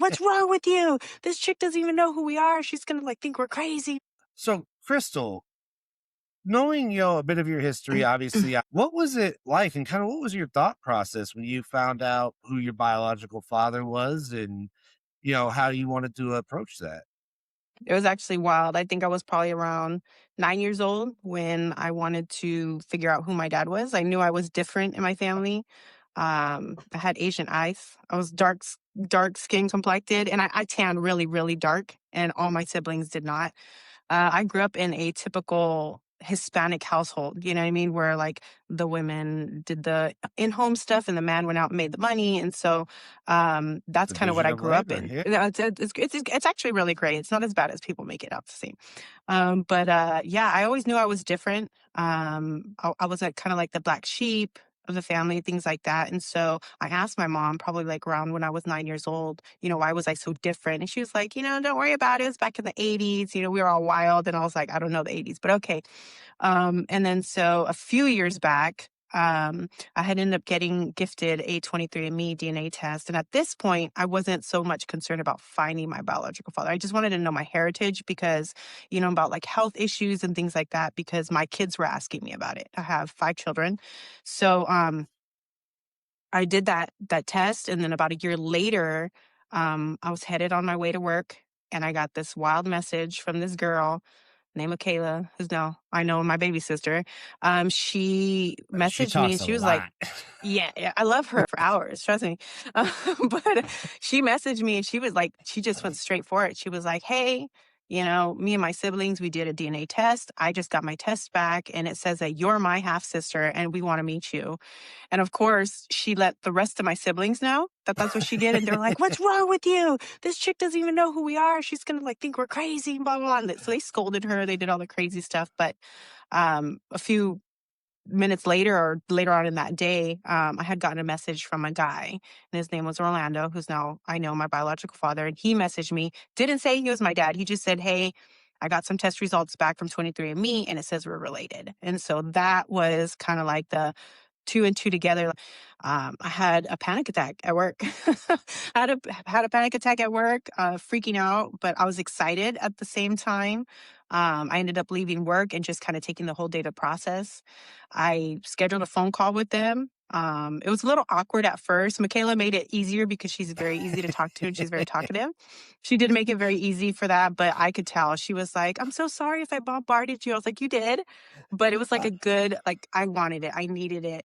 what's wrong with you? This chick doesn't even know who we are. She's gonna like think we're crazy. So, Crystal, knowing a bit of your history, obviously, what was it like, and kind of what was your thought process when you found out who your biological father was, and how you wanted to approach that? It was actually wild. I think I was probably around 9 years old when I wanted to figure out who my dad was. I knew I was different in my family. I had Asian eyes. I was dark skin complected, and I tanned really, really dark, and all my siblings did not. I grew up in a typical Hispanic household, you know what I mean? Where like the women did the in home stuff and the man went out and made the money. And so that's kind of what Division I of grew up labor, in. yeah. It's actually really great. It's not as bad as people make it out to seem. But yeah, I always knew I was different. I was like kind of like the black sheep of the family, things like that. And so I asked my mom, probably like around when I was 9 years old, why was I so different? And she was like, don't worry about it. It was back in the 80s. We were all wild. And I was like, I don't know the 80s, but okay. And then so a few years back, I had ended up getting gifted a 23andMe DNA test. And at this point, I wasn't so much concerned about finding my biological father. I just wanted to know my heritage because, about like health issues and things like that, because my kids were asking me about it. I have 5 children. So, I did that test, and then about a year later, I was headed on my way to work, and I got this wild message from this girl named Michaela, who's now I know my baby sister. She She messaged me, talks and a she was like, lot. yeah, yeah, I love her for hours, trust me. But she messaged me and she was like, she just went straight for it. She was like, hey, me and my siblings, we did a DNA test. I just got my test back and it says that you're my half sister and we want to meet you. And of course, she let the rest of my siblings know that that's what she did. And they're like, what's wrong with you? This chick doesn't even know who we are. She's going to like think we're crazy, blah, blah, blah. So they scolded her. They did all the crazy stuff. But a few minutes later or later on in that day, I had gotten a message from a guy, and his name was Orlando, who's now I know my biological father. And he messaged me, didn't say he was my dad. He just said, hey, I got some test results back from 23andMe and it says we're related. And so that was kind of like the two and two together. I had a panic attack at work. I had a panic attack at work, freaking out, but I was excited at the same time. I ended up leaving work and just kind of taking the whole day to process. I scheduled a phone call with them. It was a little awkward at first. Michaela made it easier because she's very easy to talk to and she's very talkative. She did make it very easy for that, but I could tell she was like, I'm so sorry if I bombarded you. I was like, you did. But it was like a good, like, I wanted it. I needed it.